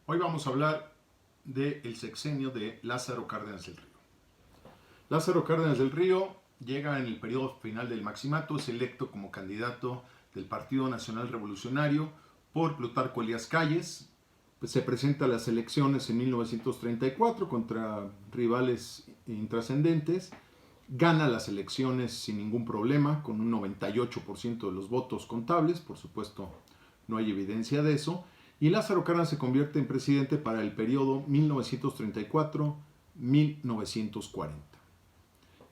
Hoy vamos a hablar del sexenio de Lázaro Cárdenas del Río. Lázaro Cárdenas del Río llega en el periodo final del Maximato, es electo como candidato del Partido Nacional Revolucionario por Plutarco Elías Calles. Se presenta a las elecciones en 1934 contra rivales intrascendentes. Gana las elecciones sin ningún problema, con un 98% de los votos contables. Por supuesto, no hay evidencia de eso. Y Lázaro Cárdenas se convierte en presidente para el periodo 1934-1940.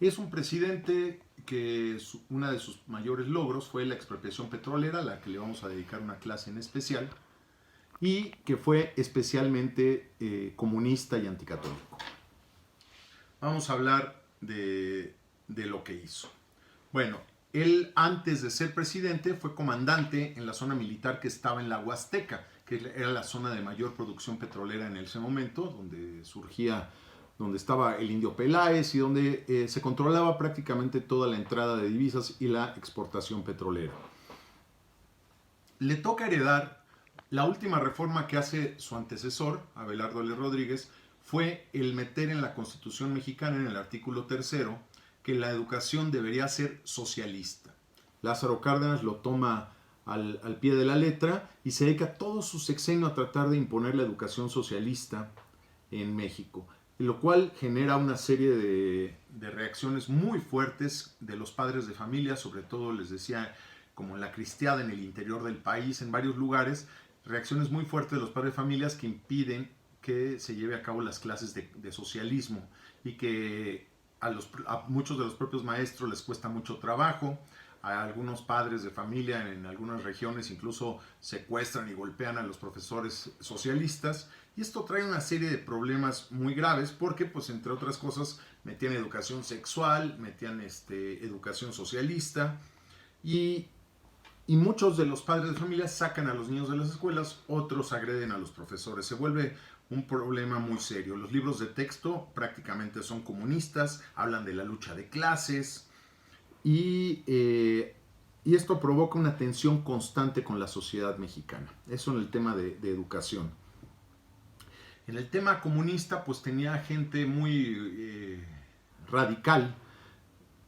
Es un presidente que uno de sus mayores logros fue la expropiación petrolera, a la que le vamos a dedicar una clase en especial, y que fue especialmente comunista y anticatólico. Vamos a hablar de lo que hizo. Bueno, él antes de ser presidente fue comandante en la zona militar que estaba en la Huasteca, que era la zona de mayor producción petrolera en ese momento, donde estaba el Indio Peláez y donde se controlaba prácticamente toda la entrada de divisas y la exportación petrolera. Le toca heredar la última reforma que hace su antecesor, Abelardo L. Rodríguez, fue el meter en la Constitución mexicana, en el artículo 3, que la educación debería ser socialista. Lázaro Cárdenas lo toma al pie de la letra y se dedica todo su sexenio a tratar de imponer la educación socialista en México, lo cual genera una serie de reacciones muy fuertes de los padres de familia, sobre todo les decía, como en la cristiada en el interior del país, en varios lugares, reacciones muy fuertes de los padres de familias que impiden que se lleve a cabo las clases de socialismo y que a muchos de los propios maestros les cuesta mucho trabajo. A algunos padres de familia en algunas regiones incluso secuestran y golpean a los profesores socialistas, y esto trae una serie de problemas muy graves porque, pues, entre otras cosas, metían educación sexual, metían educación socialista, y muchos de los padres de familia sacan a los niños de las escuelas, otros agreden a los profesores. Se vuelve un problema muy serio. Los libros de texto prácticamente son comunistas, hablan de la lucha de clases, y esto provoca una tensión constante con la sociedad mexicana. Eso en el tema de educación. En el tema comunista, pues tenía gente muy radical.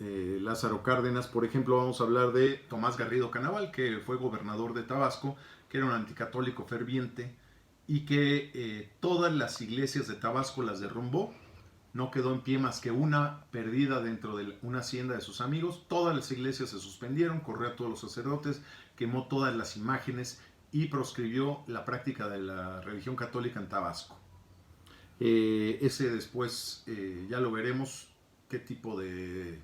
Lázaro Cárdenas, por ejemplo, vamos a hablar de Tomás Garrido Canaval, que fue gobernador de Tabasco, que era un anticatólico ferviente y que todas las iglesias de Tabasco las derrumbó. No quedó en pie más que una perdida dentro de una hacienda de sus amigos. Todas las iglesias se suspendieron, corrió a todos los sacerdotes, quemó todas las imágenes y proscribió la práctica de la religión católica en Tabasco. Ese después ya lo veremos qué tipo de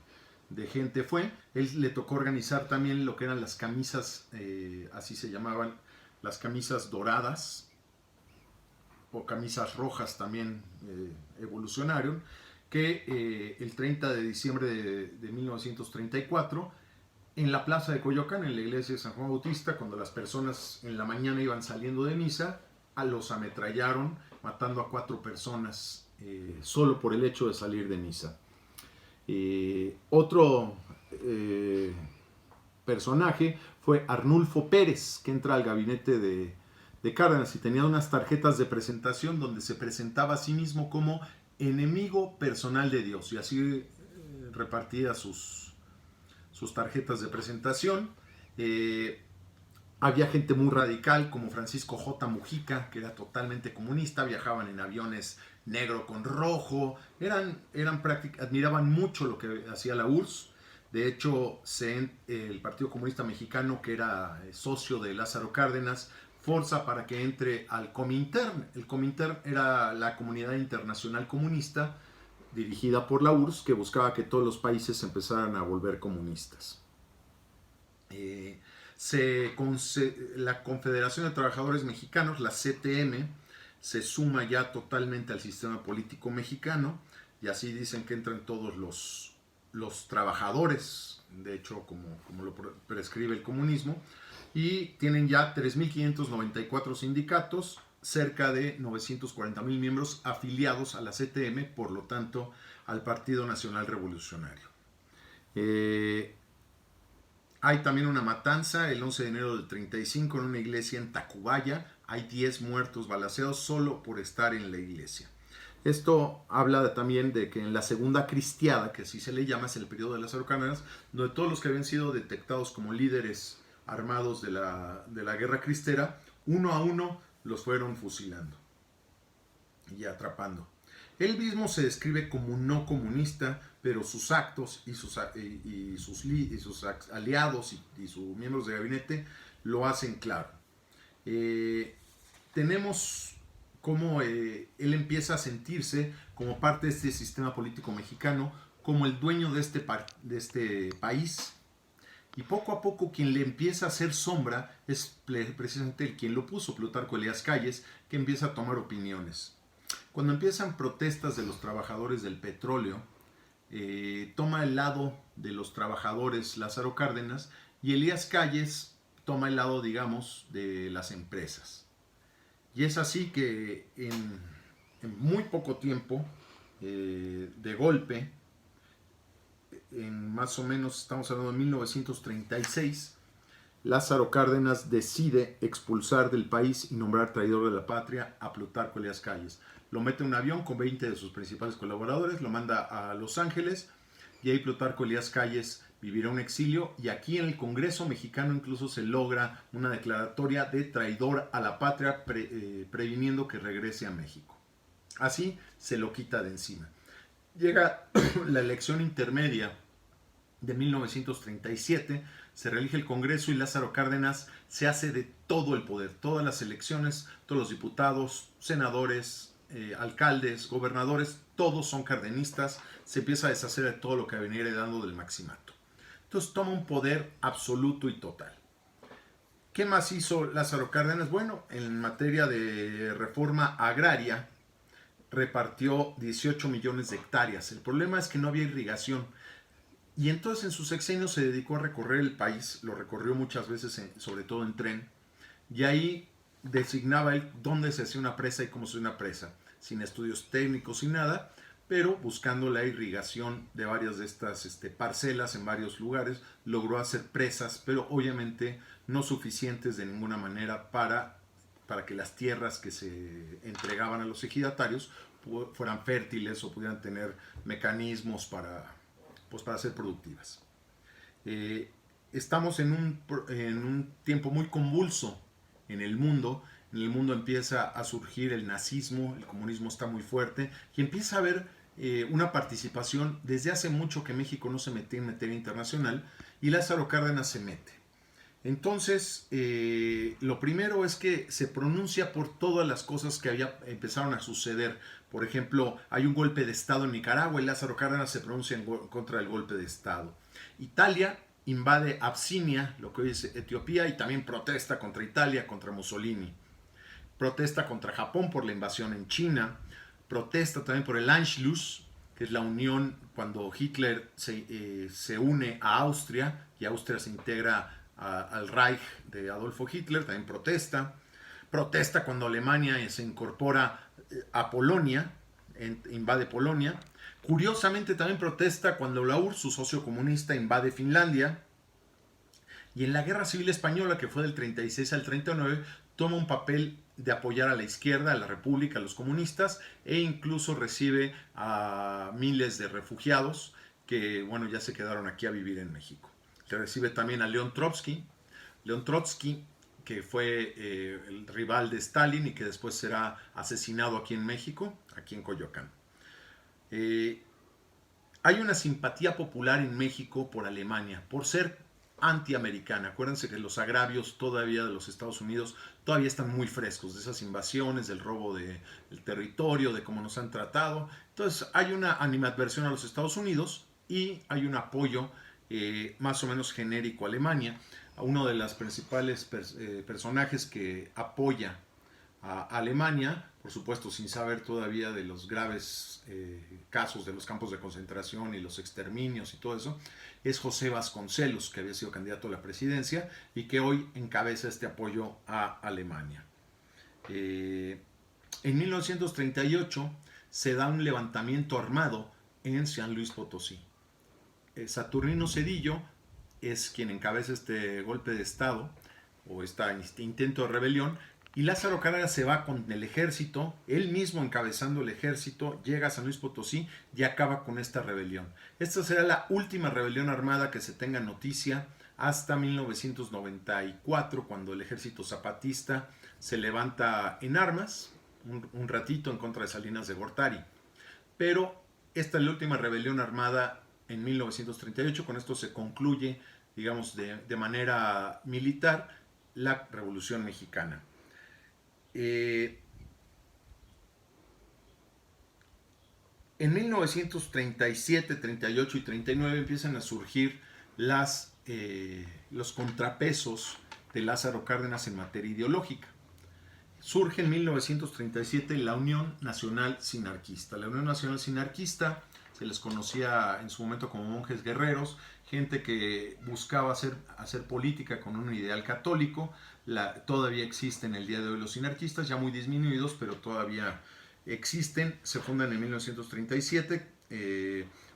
gente fue. Él le tocó organizar también lo que eran las camisas, así se llamaban, las camisas doradas, o camisas rojas también evolucionaron, que el 30 de diciembre de 1934, en la plaza de Coyoacán, en la iglesia de San Juan Bautista, cuando las personas en la mañana iban saliendo de misa, los ametrallaron, matando a 4 personas solo por el hecho de salir de misa. Otro personaje fue Arnulfo Pérez, que entra al gabinete de Cárdenas y tenía unas tarjetas de presentación donde se presentaba a sí mismo como enemigo personal de Dios, y así repartía sus tarjetas de presentación. Había gente muy radical como Francisco J. Mujica, que era totalmente comunista, viajaban en aviones negro con rojo, admiraban mucho lo que hacía la URSS. De hecho, el Partido Comunista Mexicano, que era socio de Lázaro Cárdenas, forza para que entre al Comintern. El Comintern era la Comunidad Internacional Comunista dirigida por la URSS, que buscaba que todos los países empezaran a volver comunistas. La Confederación de Trabajadores Mexicanos, la CTM, se suma ya totalmente al sistema político mexicano, y así dicen que entran todos los trabajadores, de hecho como lo prescribe el comunismo, y tienen ya 3.594 sindicatos, cerca de 940,000 miembros afiliados a la CTM, por lo tanto al Partido Nacional Revolucionario. Hay también una matanza el 11 de enero del 35 en una iglesia en Tacubaya. hay 10 muertos balaceados solo por estar en la iglesia. Esto habla también de que en la segunda cristiada, que así se le llama, es el periodo de Lázaro Cárdenas, donde todos los que habían sido detectados como líderes armados de la guerra cristera, uno a uno los fueron fusilando y atrapando. Él mismo se describe como no comunista, pero sus actos y sus aliados y sus miembros de gabinete lo hacen claro. Tenemos cómo él empieza a sentirse como parte de este sistema político mexicano, como el dueño de este país. Y poco a poco quien le empieza a hacer sombra es precisamente el quien lo puso, Plutarco Elías Calles, que empieza a tomar opiniones. Cuando empiezan protestas de los trabajadores del petróleo, toma el lado de los trabajadores Lázaro Cárdenas y Elías Calles toma el lado, digamos, de las empresas. Y es así que en muy poco tiempo, de golpe, en más o menos, estamos hablando de 1936, Lázaro Cárdenas decide expulsar del país y nombrar traidor de la patria a Plutarco Elías Calles. Lo mete en un avión con 20 de sus principales colaboradores, lo manda a Los Ángeles y ahí Plutarco Elías Calles vivirá un exilio y aquí en el Congreso mexicano incluso se logra una declaratoria de traidor a la patria previniendo que regrese a México. Así se lo quita de encima. Llega la elección intermedia de 1937, se reelige el Congreso y Lázaro Cárdenas se hace de todo el poder, todas las elecciones, todos los diputados, senadores, alcaldes, gobernadores, todos son cardenistas, se empieza a deshacer de todo lo que venía heredando del maximato. Entonces toma un poder absoluto y total. ¿Qué más hizo Lázaro Cárdenas? Bueno, en materia de reforma agraria, repartió 18 millones de hectáreas. El problema es que no había irrigación. Y entonces en su sexenio se dedicó a recorrer el país, lo recorrió muchas veces, sobre todo en tren, y ahí designaba él dónde se hacía una presa y cómo se hacía una presa, sin estudios técnicos, sin nada, pero buscando la irrigación de varias de estas parcelas en varios lugares, logró hacer presas, pero obviamente no suficientes de ninguna manera para que las tierras que se entregaban a los ejidatarios fueran fértiles o pudieran tener mecanismos para ser productivas. Estamos en un tiempo muy convulso en el mundo. En el mundo empieza a surgir el nazismo, el comunismo está muy fuerte y empieza a haber una participación desde hace mucho que México no se metía en materia internacional y Lázaro Cárdenas se mete. Entonces, lo primero es que se pronuncia por todas las cosas que empezaron a suceder. Por ejemplo, hay un golpe de Estado en Nicaragua y Lázaro Cárdenas se pronuncia en contra del golpe de Estado. Italia invade Absinia, lo que hoy es Etiopía, y también protesta contra Italia, contra Mussolini. Protesta contra Japón por la invasión en China. Protesta también por el Anschluss, que es la unión cuando Hitler se une a Austria y Austria se integra al Reich de Adolfo Hitler, también protesta. Protesta cuando Alemania se incorpora a Polonia, invade Polonia. Curiosamente también protesta cuando la URSS, su socio comunista, invade Finlandia. Y en la Guerra Civil Española, que fue del 36 al 39, toma un papel de apoyar a la izquierda, a la República, a los comunistas, e incluso recibe a miles de refugiados que, bueno, ya se quedaron aquí a vivir en México. Se recibe también a León Trotsky. León Trotsky, que fue el rival de Stalin y que después será asesinado aquí en México, aquí en Coyoacán. Hay una simpatía popular en México por Alemania, por ser antiamericana. Acuérdense que los agravios todavía de los Estados Unidos todavía están muy frescos, de esas invasiones, del robo del territorio, de cómo nos han tratado. Entonces hay una animadversión a los Estados Unidos y hay un apoyo más o menos genérico a Alemania. Uno de los principales personajes que apoya a Alemania, por supuesto sin saber todavía de los graves casos de los campos de concentración y los exterminios y todo eso, es José Vasconcelos, que había sido candidato a la presidencia y que hoy encabeza este apoyo a Alemania. En 1938 se da un levantamiento armado en San Luis Potosí. Saturnino Cedillo es quien encabeza este golpe de Estado o este intento de rebelión, Y Lázaro Cárdenas se va con el ejército, él mismo encabezando el ejército, llega a San Luis Potosí y acaba con esta rebelión. Esta será la última rebelión armada que se tenga noticia hasta 1994, cuando el ejército zapatista se levanta en armas, un ratito en contra de Salinas de Gortari. Pero esta es la última rebelión armada en 1938, con esto se concluye, digamos, de manera militar la Revolución Mexicana. En 1937, 38 y 39 empiezan a surgir los contrapesos de Lázaro Cárdenas en materia ideológica. Surge en 1937 la Unión Nacional Sinarquista. La Unión Nacional Sinarquista se les conocía en su momento como monjes guerreros, gente que buscaba hacer política con un ideal católico. Todavía existen el día de hoy los sinarquistas, ya muy disminuidos, pero todavía existen. Se fundan en 1937,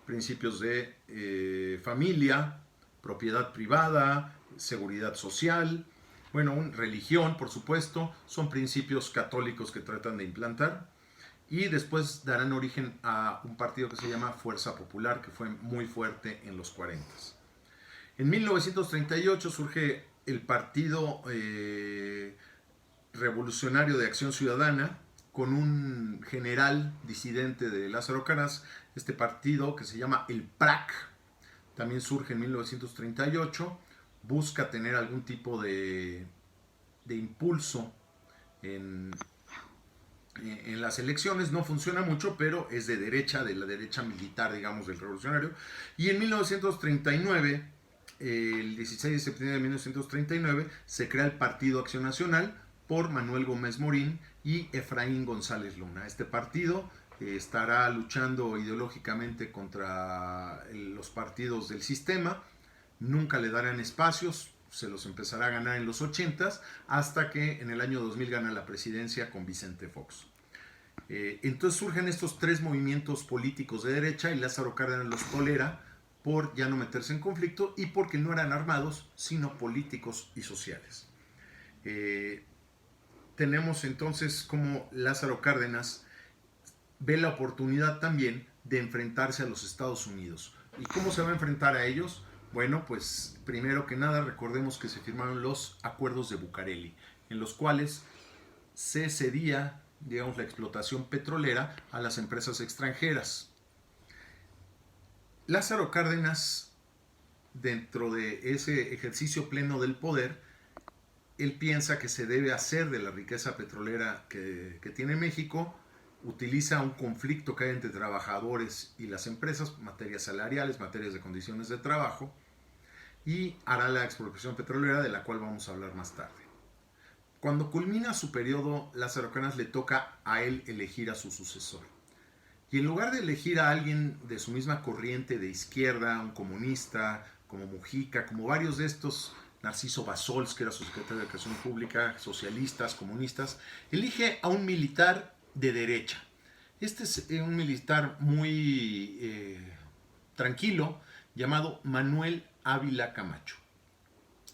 principios de familia, propiedad privada, seguridad social, bueno, religión, por supuesto, son principios católicos que tratan de implantar. Y después darán origen a un partido que se llama Fuerza Popular, que fue muy fuerte en los 40. En 1938 surge el Partido Revolucionario de Acción Ciudadana, con un general disidente de Lázaro Cárdenas. Este partido, que se llama el PRAC, también surge en 1938, busca tener algún tipo de impulso en las elecciones. No funciona mucho, pero es de la derecha militar, digamos, del revolucionario. Y en 1939, el 16 de septiembre de 1939, se crea el Partido Acción Nacional por Manuel Gómez Morín y Efraín González Luna. Este partido estará luchando ideológicamente contra los partidos del sistema, nunca le darán espacios, se los empezará a ganar en los 80s, hasta que en el año 2000 gana la presidencia con Vicente Fox. Entonces surgen estos tres movimientos políticos de derecha y Lázaro Cárdenas los tolera por ya no meterse en conflicto y porque no eran armados, sino políticos y sociales. Tenemos entonces como Lázaro Cárdenas ve la oportunidad también de enfrentarse a los Estados Unidos. ¿Y cómo se va a enfrentar a ellos? Bueno, pues primero que nada recordemos que se firmaron los acuerdos de Bucareli, en los cuales se cedía, digamos, la explotación petrolera a las empresas extranjeras. Lázaro Cárdenas, dentro de ese ejercicio pleno del poder, él piensa que se debe hacer de la riqueza petrolera que tiene México, utiliza un conflicto que hay entre trabajadores y las empresas, materias salariales, materias de condiciones de trabajo, y hará la expropiación petrolera, de la cual vamos a hablar más tarde. Cuando culmina su periodo, Lázaro Cárdenas le toca a él elegir a su sucesor. Y en lugar de elegir a alguien de su misma corriente de izquierda, un comunista, como Mujica, como varios de estos, Narciso Bassols, que era su secretario de Educación Pública, socialistas, comunistas, elige a un militar de derecha. Este es un militar muy tranquilo, llamado Manuel Ávila Camacho.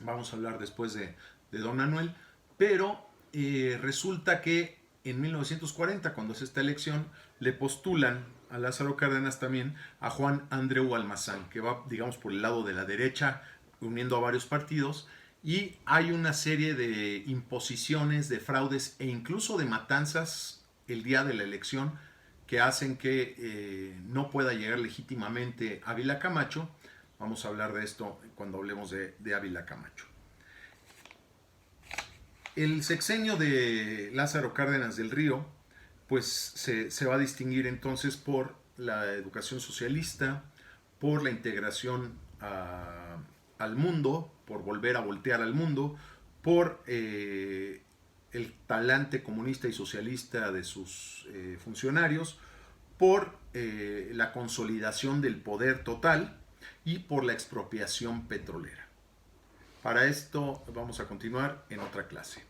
Vamos a hablar después de don Manuel, pero resulta que en 1940, cuando es esta elección, le postulan a Lázaro Cárdenas también a Juan Andreu Almazán, que va, digamos, por el lado de la derecha, uniendo a varios partidos, y hay una serie de imposiciones, de fraudes e incluso de matanzas el día de la elección que hacen que no pueda llegar legítimamente Ávila Camacho. Vamos a hablar de esto cuando hablemos de Ávila Camacho. El sexenio de Lázaro Cárdenas del Río, pues se va a distinguir entonces por la educación socialista, por la integración al mundo, por volver a voltear al mundo, por el talante comunista y socialista de sus funcionarios, por la consolidación del poder total y por la expropiación petrolera. Para esto vamos a continuar en otra clase.